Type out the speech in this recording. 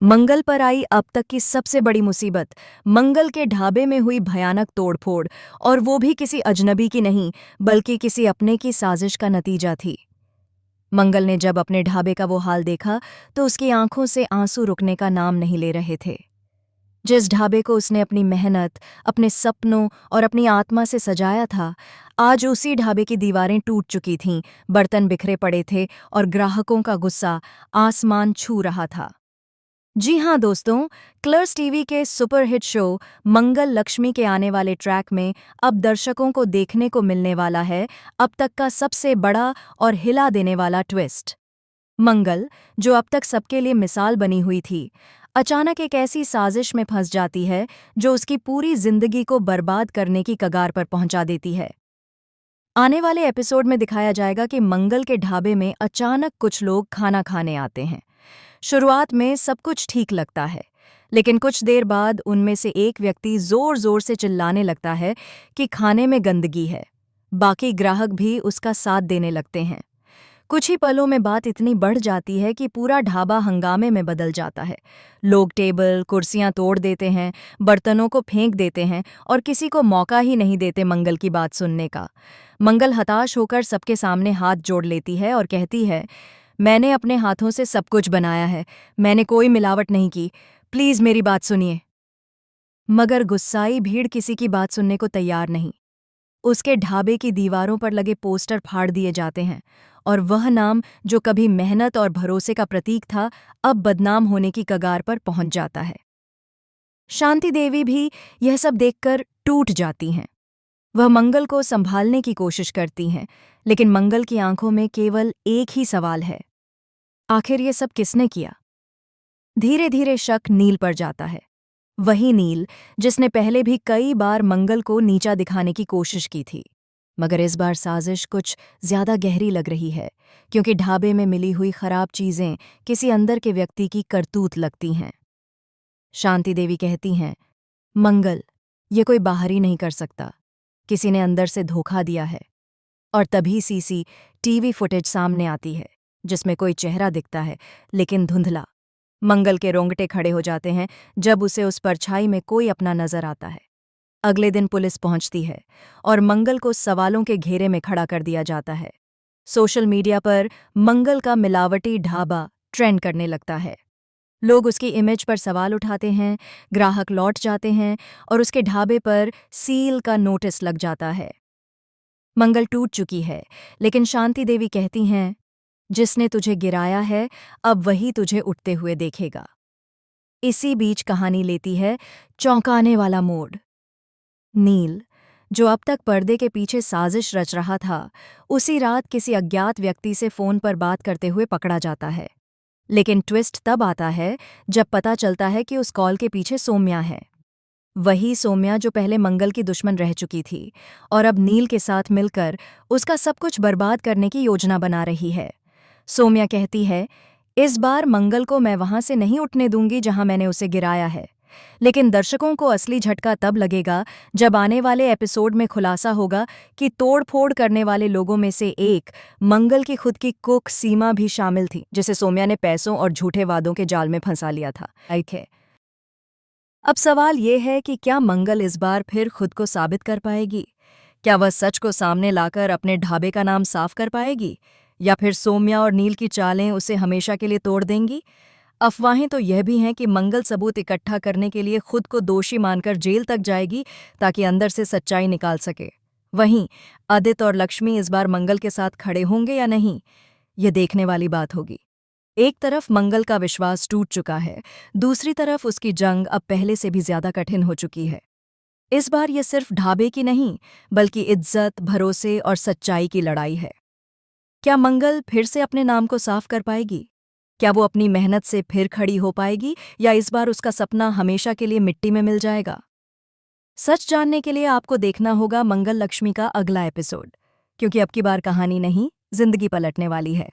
मंगल पर आई अब तक की सबसे बड़ी मुसीबत। मंगल के ढाबे में हुई भयानक तोड़फोड़, और वो भी किसी अजनबी की नहीं बल्कि किसी अपने की साजिश का नतीजा थी। मंगल ने जब अपने ढाबे का वो हाल देखा तो उसकी आंखों से आंसू रुकने का नाम नहीं ले रहे थे। जिस ढाबे को उसने अपनी मेहनत, अपने सपनों और अपनी आत्मा से सजाया था, आज उसी ढाबे की दीवारें टूट चुकी थीं, बर्तन बिखरे पड़े थे और ग्राहकों का गुस्सा आसमान छू रहा था। जी हाँ दोस्तों, कलर्स टीवी के सुपरहिट शो मंगल लक्ष्मी के आने वाले ट्रैक में अब दर्शकों को देखने को मिलने वाला है अब तक का सबसे बड़ा और हिला देने वाला ट्विस्ट। मंगल, जो अब तक सबके लिए मिसाल बनी हुई थी, अचानक एक ऐसी साजिश में फंस जाती है जो उसकी पूरी जिंदगी को बर्बाद करने की कगार पर पहुंचा देती है। आने वाले एपिसोड में दिखाया जाएगा कि मंगल के ढाबे में अचानक कुछ लोग खाना खाने आते हैं। शुरुआत में सब कुछ ठीक लगता है, लेकिन कुछ देर बाद उनमें से एक व्यक्ति जोर जोर से चिल्लाने लगता है कि खाने में गंदगी है। बाकी ग्राहक भी उसका साथ देने लगते हैं। कुछ ही पलों में बात इतनी बढ़ जाती है कि पूरा ढाबा हंगामे में बदल जाता है। लोग टेबल, कुर्सियां तोड़ देते हैं, बर्तनों को फेंक देते हैं और किसी को मौका ही नहीं देते मंगल की बात सुनने का। मंगल हताश होकर सबके सामने हाथ जोड़ लेती है और कहती है, मैंने अपने हाथों से सब कुछ बनाया है, मैंने कोई मिलावट नहीं की, प्लीज मेरी बात सुनिए। मगर गुस्साई भीड़ किसी की बात सुनने को तैयार नहीं। उसके ढाबे की दीवारों पर लगे पोस्टर फाड़ दिए जाते हैं और वह नाम जो कभी मेहनत और भरोसे का प्रतीक था, अब बदनाम होने की कगार पर पहुंच जाता है। शांति देवी भी यह सब देखकर टूट जाती हैं। वह मंगल को संभालने की कोशिश करती हैं, लेकिन मंगल की आंखों में केवल एक ही सवाल है, आखिर ये सब किसने किया? धीरे धीरे शक नील पर जाता है। वही नील जिसने पहले भी कई बार मंगल को नीचा दिखाने की कोशिश की थी। मगर इस बार साजिश कुछ ज्यादा गहरी लग रही है, क्योंकि ढाबे में मिली हुई खराब चीजें किसी अंदर के व्यक्ति की करतूत लगती हैं। शांति देवी कहती हैं, मंगल, ये कोई बाहरी नहीं कर सकता, किसी ने अंदर से धोखा दिया है। और तभी सीसीटीवी फुटेज सामने आती है, जिसमें कोई चेहरा दिखता है, लेकिन धुंधला। मंगल के रोंगटे खड़े हो जाते हैं जब उसे उस परछाई में कोई अपना नजर आता है। अगले दिन पुलिस पहुंचती है और मंगल को सवालों के घेरे में खड़ा कर दिया जाता है। सोशल मीडिया पर मंगल का मिलावटी ढाबा ट्रेंड करने लगता है। लोग उसकी इमेज पर सवाल उठाते हैं, ग्राहक लौट जाते हैं और उसके ढाबे पर सील का नोटिस लग जाता है। मंगल टूट चुकी है, लेकिन शांति देवी कहती हैं, जिसने तुझे गिराया है अब वही तुझे उठते हुए देखेगा। इसी बीच कहानी लेती है चौंकाने वाला मोड़। नील, जो अब तक पर्दे के पीछे साजिश रच रहा था, उसी रात किसी अज्ञात व्यक्ति से फोन पर बात करते हुए पकड़ा जाता है। लेकिन ट्विस्ट तब आता है जब पता चलता है कि उस कॉल के पीछे सौम्या है। वही सौम्या जो पहले मंगल की दुश्मन रह चुकी थी और अब नील के साथ मिलकर उसका सब कुछ बर्बाद करने की योजना बना रही है। सौम्या कहती है, इस बार मंगल को मैं वहां से नहीं उठने दूंगी जहां मैंने उसे गिराया है। लेकिन दर्शकों को असली झटका तब लगेगा जब आने वाले एपिसोड में खुलासा होगा कि तोड़फोड़ करने वाले लोगों में से एक मंगल की खुद की कुक सीमा भी शामिल थी, जिसे सौम्या ने पैसों और झूठे वादों के जाल में फंसा लिया था। अब सवाल ये है कि क्या मंगल इस बार फिर खुद को साबित कर पाएगी? क्या वह सच को सामने लाकर अपने ढाबे का नाम साफ कर पाएगी, या फिर सौम्या और नील की चालें उसे हमेशा के लिए तोड़ देंगी? अफवाहें तो यह भी हैं कि मंगल सबूत इकट्ठा करने के लिए खुद को दोषी मानकर जेल तक जाएगी ताकि अंदर से सच्चाई निकाल सके। वहीं आदित्य और लक्ष्मी इस बार मंगल के साथ खड़े होंगे या नहीं, यह देखने वाली बात होगी। एक तरफ मंगल का विश्वास टूट चुका है, दूसरी तरफ उसकी जंग अब पहले से भी ज्यादा कठिन हो चुकी है। इस बार यह सिर्फ ढाबे की नहीं, बल्कि इज्जत, भरोसे और सच्चाई की लड़ाई है। क्या मंगल फिर से अपने नाम को साफ कर पाएगी? क्या वो अपनी मेहनत से फिर खड़ी हो पाएगी, या इस बार उसका सपना हमेशा के लिए मिट्टी में मिल जाएगा? सच जानने के लिए आपको देखना होगा मंगल लक्ष्मी का अगला एपिसोड, क्योंकि अब की बार कहानी नहीं, जिंदगी पलटने वाली है।